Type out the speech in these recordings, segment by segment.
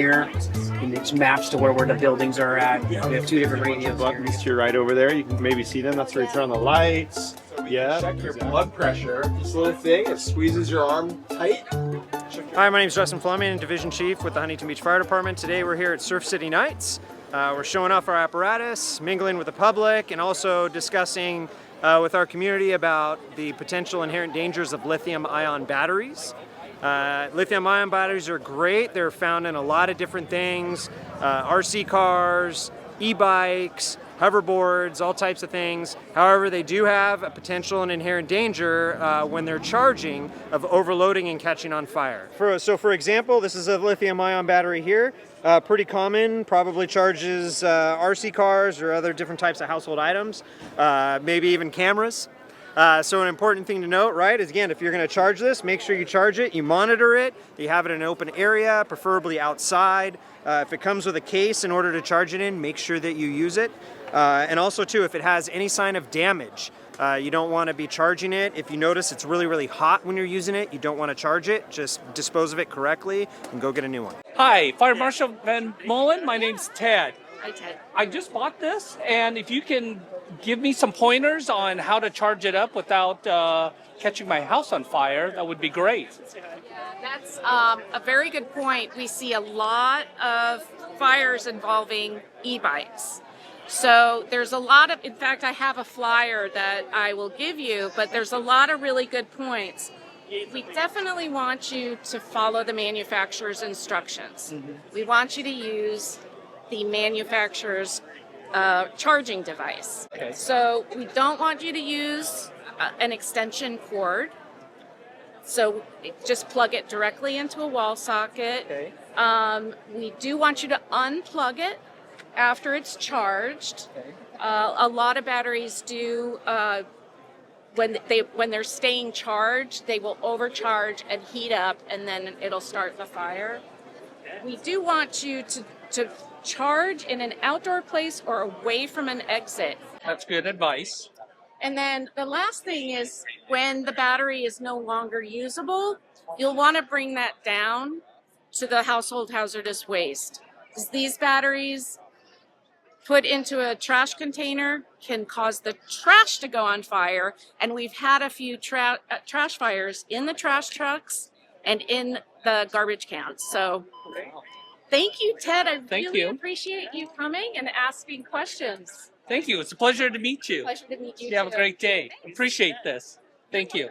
here, and it maps to where the buildings are at. We have two different radios here. Buttons to your right over there. You can maybe see them. That's where you turn on the lights. Yeah. Check your blood pressure. This little thing, it squeezes your arm tight. Hi, my name is Justin Fleming, Division Chief with the Huntington Beach Fire Department. Today we're here at Surf City Nights. We're showing off our apparatus, mingling with the public, and also discussing with our community about the potential inherent dangers of lithium-ion batteries. Lithium-ion batteries are great. They're found in a lot of different things, RC cars, e-bikes, hoverboards, all types of things. However, they do have a potential and inherent danger when they're charging of overloading and catching on fire. So for example, this is a lithium-ion battery here. Pretty common, probably charges RC cars or other different types of household items, maybe even cameras. So an important thing to note, right, is again, if you're going to charge this, make sure you charge it, you monitor it, you have it in an open area, preferably outside. If it comes with a case in order to charge it in, make sure that you use it. And also too, if it has any sign of damage, you don't want to be charging it. If you notice it's really, really hot when you're using it, you don't want to charge it. Just dispose of it correctly and go get a new one. Hi, Fire Marshal Van Mullen. My name's Ted. Hi, Ted. I just bought this, and if you can give me some pointers on how to charge it up without catching my house on fire, that would be great. That's a very good point. We see a lot of fires involving e-bikes. So there's a lot of, in fact, I have a flyer that I will give you, but there's a lot of really good points. We definitely want you to follow the manufacturer's instructions. We want you to use the manufacturer's charging device. Okay. So we don't want you to use an extension cord. So just plug it directly into a wall socket. Okay. We do want you to unplug it after it's charged. Okay. A lot of batteries do, when they're staying charged, they will overcharge and heat up, and then it'll start the fire. We do want you to charge in an outdoor place or away from an exit. That's good advice. And then the last thing is when the battery is no longer usable, you'll want to bring that down to the household hazardous waste. Because these batteries put into a trash container can cause the trash to go on fire. And we've had a few trash fires in the trash trucks and in the garbage cans. So thank you, Ted. I really appreciate you coming and asking questions. Thank you. It's a pleasure to meet you. Pleasure to meet you. You have a great day. Appreciate this. Thank you.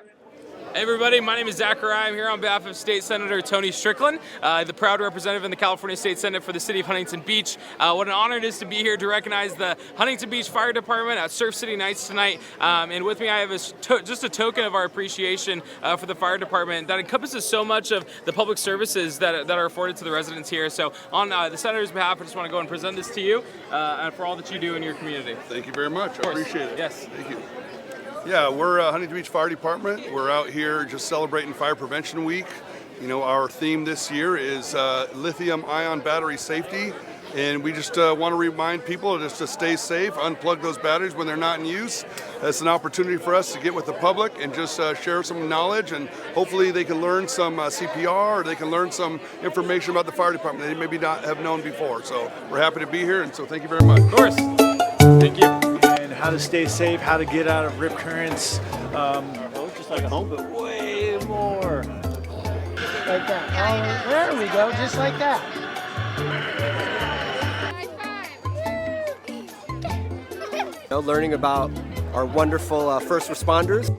Hey everybody, my name is Zachariah. I'm here on behalf of State Senator Tony Strickland, the proud representative in the California State Senate for the city of Huntington Beach. What an honor it is to be here to recognize the Huntington Beach Fire Department at Surf City Nights tonight. And with me I have just a token of our appreciation for the fire department that encompasses so much of the public services that are afforded to the residents here. So on the Senator's behalf, I just want to go and present this to you and for all that you do in your community. Thank you very much. I appreciate it. Yes. Thank you. Yeah, we're Huntington Beach Fire Department. We're out here just celebrating Fire Prevention Week. You know, our theme this year is lithium-ion battery safety, and we just want to remind people just to stay safe, unplug those batteries when they're not in use. It's an opportunity for us to get with the public and just share some knowledge, and hopefully they can learn some CPR, or they can learn some information about the fire department they maybe not have known before. So we're happy to be here, and so thank you very much. Of course. Thank you. How to stay safe, how to get out of rip currents. Just like a home, but way more. Like that. Oh, there we go, just like that. Learning about our wonderful first responders.